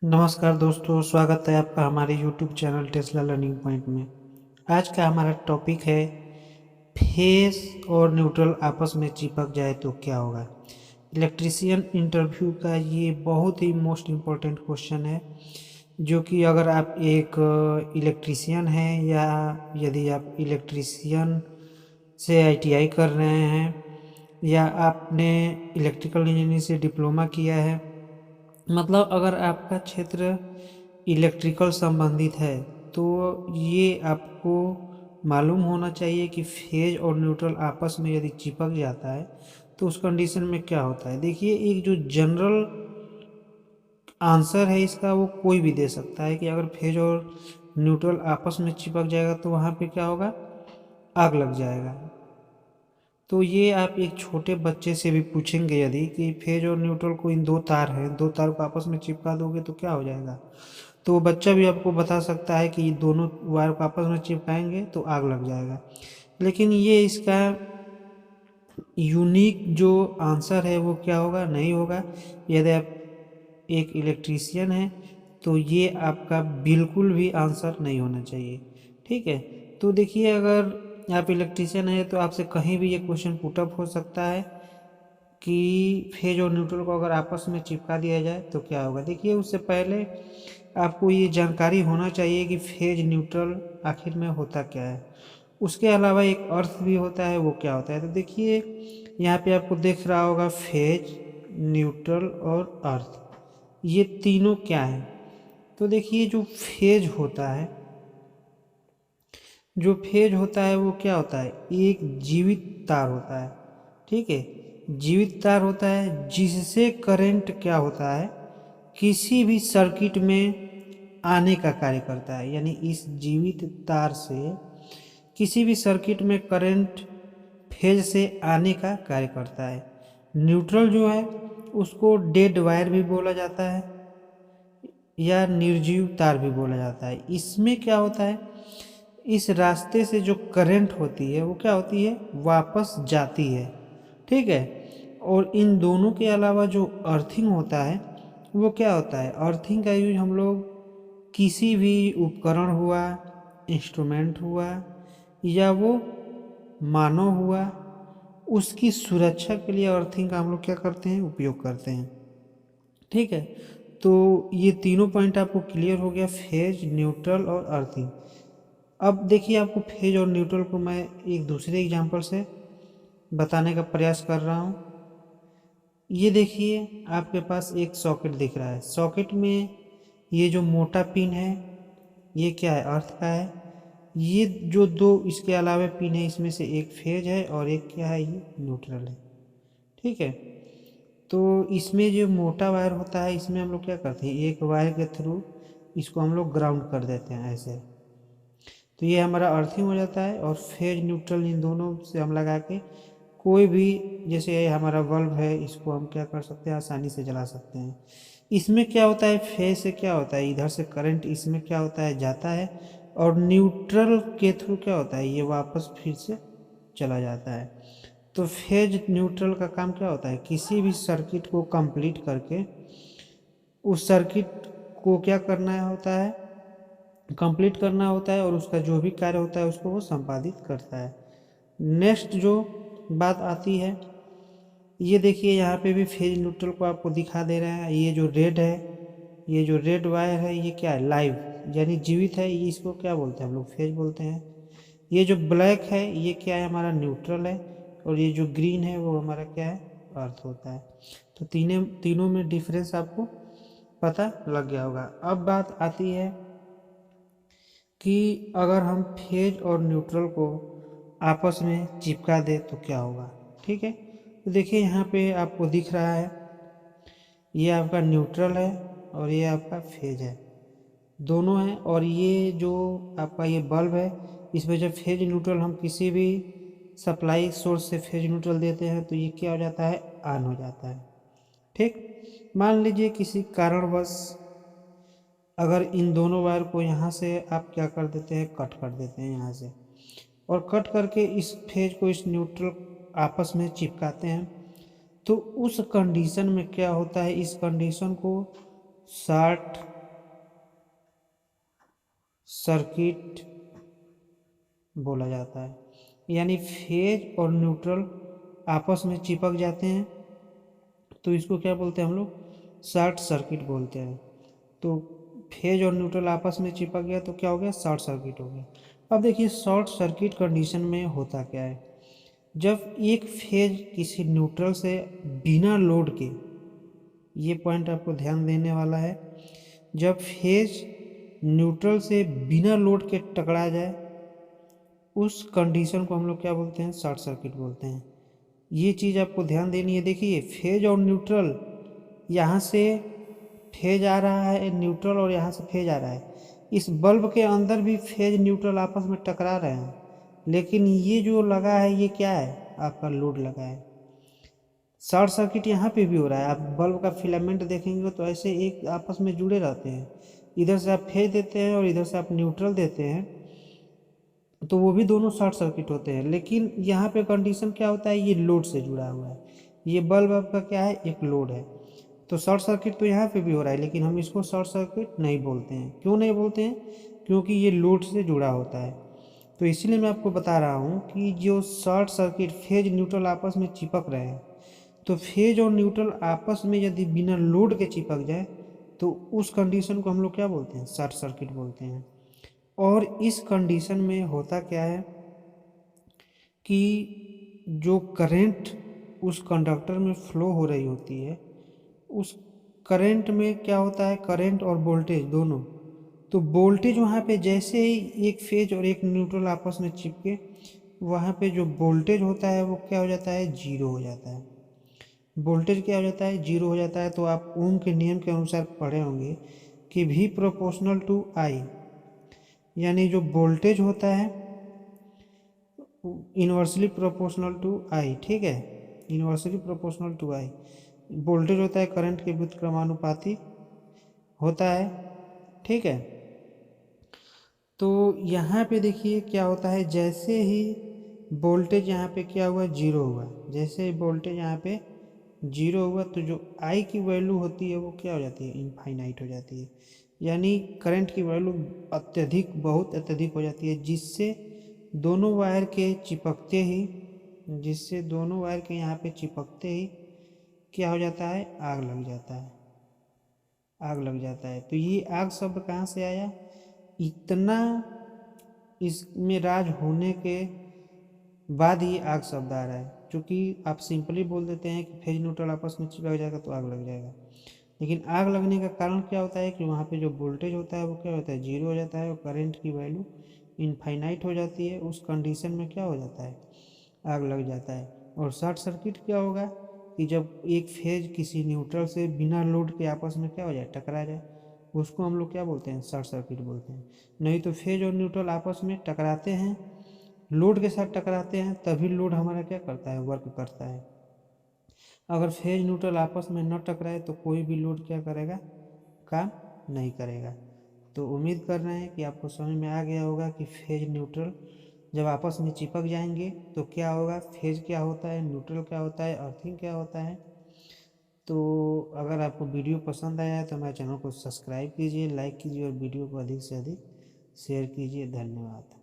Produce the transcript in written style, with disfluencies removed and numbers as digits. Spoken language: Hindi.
नमस्कार दोस्तों, स्वागत है आपका हमारे YouTube channel Tesla learning point में। आज का हमारा टॉपिक है फेस और न्यूट्रल आपस में चिपक जाए तो क्या होगा। इलेक्ट्रीशियन इंटरव्यू का ये बहुत ही मोस्ट इम्पोर्टेंट क्वेश्चन है, जो कि अगर आप एक इलेक्ट्रीशियन हैं या यदि आप इलेक्ट्रीशियन से ITI कर रहे हैं या आपने इलेक्ट्रिकल इंजीनियरिंग से डिप्लोमा किया है, मतलब अगर आपका क्षेत्र इलेक्ट्रिकल संबंधित है तो ये आपको मालूम होना चाहिए कि फेज और न्यूट्रल आपस में यदि चिपक जाता है तो उस कंडीशन में क्या होता है। देखिए, एक जो जनरल आंसर है इसका वो कोई भी दे सकता है कि अगर फेज और न्यूट्रल आपस में चिपक जाएगा तो वहाँ पे क्या होगा, आग लग जाएगा। तो ये आप एक छोटे बच्चे से भी पूछेंगे यदि कि फेज और न्यूट्रल को इन दो तार हैं, दो तार को आपस में चिपका दोगे तो क्या हो जाएगा, तो बच्चा भी आपको बता सकता है कि दोनों वायर को आपस में चिपकाएंगे तो आग लग जाएगा। लेकिन ये इसका यूनिक जो आंसर है वो क्या होगा, नहीं होगा। यदि आप एक इलेक्ट्रीशियन है तो ये आपका बिल्कुल भी आंसर नहीं होना चाहिए। ठीक है, तो देखिए, अगर आप इलेक्ट्रीशियन है तो आपसे कहीं भी ये क्वेश्चन पुटअप हो सकता है कि फेज और न्यूट्रल को अगर आपस में चिपका दिया जाए तो क्या होगा। देखिए, उससे पहले आपको ये जानकारी होना चाहिए कि फेज न्यूट्रल आखिर में होता क्या है। उसके अलावा एक अर्थ भी होता है, वो क्या होता है। तो देखिए, यहाँ पे आपको दिख रहा होगा फेज, न्यूट्रल और अर्थ, ये तीनों क्या है। तो देखिए, जो फेज होता है वो क्या होता है, एक जीवित तार होता है। ठीक है, जीवित तार होता है जिससे करंट क्या होता है, किसी भी सर्किट में आने का कार्य करता है। यानी इस जीवित तार से किसी भी सर्किट में करंट फेज से आने का कार्य करता है। न्यूट्रल जो है उसको डेड वायर भी बोला जाता है या निर्जीव तार भी बोला जाता है। इसमें क्या होता है, इस रास्ते से जो करंट होती है वो क्या होती है, वापस जाती है। ठीक है, और इन दोनों के अलावा जो अर्थिंग होता है वो क्या होता है, अर्थिंग का यूज हम लोग किसी भी उपकरण हुआ, इंस्ट्रूमेंट हुआ या वो मानव हुआ, उसकी सुरक्षा के लिए अर्थिंग का हम लोग क्या करते हैं, उपयोग करते हैं। ठीक है, तो ये तीनों पॉइंट आपको क्लियर हो गया, फेज, न्यूट्रल और अर्थिंग। अब देखिए, आपको फेज और न्यूट्रल को मैं एक दूसरे एग्जांपल से बताने का प्रयास कर रहा हूँ। ये देखिए, आपके पास एक सॉकेट दिख रहा है। सॉकेट में ये जो मोटा पिन है ये क्या है, अर्थ का है। ये जो दो इसके अलावा पिन है इसमें से एक फेज है और एक क्या है, ये न्यूट्रल है। ठीक है, तो इसमें जो मोटा वायर होता है इसमें हम लोग क्या करते हैं, एक वायर के थ्रू इसको हम लोग ग्राउंड कर देते हैं ऐसे। तो ये हमारा अर्थिंग हो जाता है। और फेज न्यूट्रल इन दोनों से हम लगा के कोई भी, जैसे ये हमारा बल्ब है, इसको हम क्या कर सकते हैं, आसानी से जला सकते हैं। इसमें क्या होता है, फेज से क्या होता है, इधर से करंट इसमें क्या होता है, जाता है, और न्यूट्रल के थ्रू क्या होता है, ये वापस फिर से चला जाता है। तो फेज न्यूट्रल का काम क्या होता है, किसी भी सर्किट को कंप्लीट करके उस सर्किट को क्या करना होता है, कंप्लीट करना होता है, और उसका जो भी कार्य होता है उसको वो संपादित करता है। नेक्स्ट जो बात आती है, ये देखिए, यहाँ पे भी फेज न्यूट्रल को आपको दिखा दे रहा है। ये जो रेड है, ये जो रेड वायर है, ये क्या है, लाइव यानी जीवित है, ये इसको क्या बोलते हैं, हम लोग फेज बोलते हैं। ये जो ब्लैक है ये क्या है, हमारा न्यूट्रल है, और ये जो ग्रीन है वो हमारा क्या है, अर्थ होता है। तो तीनों में डिफरेंस आपको पता लग गया होगा। अब बात आती है कि अगर हम फेज और न्यूट्रल को आपस में चिपका दे तो क्या होगा। ठीक है, तो देखिए, यहाँ पे आपको दिख रहा है ये आपका न्यूट्रल है और ये आपका फेज है, दोनों हैं। और ये जो आपका ये बल्ब है, इसमें जब फेज न्यूट्रल हम किसी भी सप्लाई सोर्स से फेज न्यूट्रल देते हैं तो ये क्या हो जाता है, ऑन हो जाता है। ठीक, मान लीजिए किसी कारणवश अगर इन दोनों वायर को यहाँ से आप क्या कर देते हैं, कट कर देते हैं यहाँ से, और कट करके इस फेज को इस न्यूट्रल आपस में चिपकाते हैं, तो उस कंडीशन में क्या होता है, इस कंडीशन को शॉर्ट सर्किट बोला जाता है। यानी फेज और न्यूट्रल आपस में चिपक जाते हैं तो इसको क्या बोलते हैं हम लोग, शॉर्ट सर्किट बोलते हैं। तो फेज और न्यूट्रल आपस में चिपक गया तो क्या हो गया, शॉर्ट सर्किट हो गया। अब देखिए शॉर्ट सर्किट कंडीशन में होता क्या है, जब एक फेज किसी न्यूट्रल से बिना लोड के, ये पॉइंट आपको ध्यान देने वाला है, जब फेज न्यूट्रल से बिना लोड के टकरा जाए उस कंडीशन को हम लोग क्या बोलते हैं, शॉर्ट सर्किट बोलते हैं। ये चीज़ आपको ध्यान देनी है। देखिए फेज और न्यूट्रल, यहाँ से फेज आ रहा है न्यूट्रल और यहाँ से फेज आ रहा है, इस बल्ब के अंदर भी फेज न्यूट्रल आपस में टकरा रहे हैं, लेकिन ये जो लगा है ये क्या है, आपका लोड लगा है। शॉर्ट सर्किट यहाँ पे भी हो रहा है। आप बल्ब का फिलामेंट देखेंगे तो ऐसे एक आपस में जुड़े रहते हैं, इधर से आप फेज देते हैं और इधर से आप न्यूट्रल देते हैं, तो वो भी दोनों शॉर्ट सर्किट होते हैं। लेकिन यहाँ पे कंडीशन क्या होता है, ये लोड से जुड़ा हुआ है, ये बल्ब आपका क्या है, एक लोड है। तो शॉर्ट सर्किट तो यहाँ पे भी हो रहा है, लेकिन हम इसको शॉर्ट सर्किट नहीं बोलते हैं। क्यों नहीं बोलते हैं, क्योंकि ये लोड से जुड़ा होता है। तो इसीलिए मैं आपको बता रहा हूँ कि जो शॉर्ट सर्किट फेज न्यूट्रल आपस में चिपक रहे हैं, तो फेज और न्यूट्रल आपस में यदि बिना लोड के चिपक जाए तो उस कंडीशन को हम लोग क्या बोलते हैं, शॉर्ट सर्किट बोलते हैं। और इस कंडीशन में होता क्या है कि जो करंट उस कंडक्टर में फ्लो हो रही होती है, उस करंट में क्या होता है, करंट और वोल्टेज दोनों, तो वोल्टेज वहाँ पे जैसे ही एक फेज और एक न्यूट्रल आपस में चिपके, वहाँ पे जो वोल्टेज होता है वो क्या हो जाता है, जीरो हो जाता है। वोल्टेज क्या हो जाता है, जीरो हो जाता है। तो आप ओम के नियम के अनुसार पढ़े होंगे कि V प्रोपोर्शनल टू आई, यानी जो वोल्टेज होता है इन्वर्सली प्रोपोर्शनल टू आई, ठीक है, inversely proportional to I. Voltage होता है करंट के व्युत्क्रमानुपाती होता है, ठीक है। तो यहाँ पे देखिए क्या होता है, जैसे ही वोल्टेज यहाँ पे क्या हुआ, जीरो हुआ, जैसे ही वोल्टेज यहाँ पे जीरो हुआ तो जो आई की वैल्यू होती है वो क्या हो जाती है, इनफाइनाइट हो जाती है। यानी करंट की वैल्यू अत्यधिक, बहुत अत्यधिक हो जाती है, जिससे दोनों वायर के चिपकते ही, जिससे दोनों वायर के यहाँ पे चिपकते ही क्या हो जाता है, आग लग जाता है, आग लग जाता है। तो ये आग शब्द कहाँ से आया, इतना इसमें राज होने के बाद ही आग शब्द आ रहा है। क्योंकि आप सिंपली बोल देते हैं कि फेज न्यूट्रल आपस में चिपक जाएगा तो आग लग जाएगा, लेकिन आग लगने का कारण क्या होता है कि वहाँ पे जो वोल्टेज होता है वो क्या होता है, जीरो हो जाता है, और करंट की वैल्यू इनफाइनाइट हो जाती है। उस कंडीशन में क्या हो जाता है, आग लग जाता है। और शॉर्ट सर्किट क्या होगा कि जब एक फेज किसी न्यूट्रल से बिना लोड के आपस में क्या हो जाए, टकरा जाए, उसको हम लोग क्या बोलते हैं, शॉर्ट सर्किट बोलते हैं। नहीं तो फेज और न्यूट्रल आपस में टकराते हैं, लोड के साथ टकराते हैं, तभी लोड हमारा क्या करता है, वर्क करता है। अगर फेज न्यूट्रल आपस में न टकराए तो कोई भी लोड क्या करेगा, काम नहीं करेगा। तो उम्मीद कर रहे हैं कि आपको समझ में आ गया होगा कि फेज न्यूट्रल जब आपस में चिपक जाएंगे तो क्या होगा, फेज क्या होता है, न्यूट्रल क्या होता है, अर्थिंग क्या होता है। तो अगर आपको वीडियो पसंद आया है तो हमारे चैनल को सब्सक्राइब कीजिए, लाइक कीजिए और वीडियो को अधिक से अधिक शेयर कीजिए। धन्यवाद।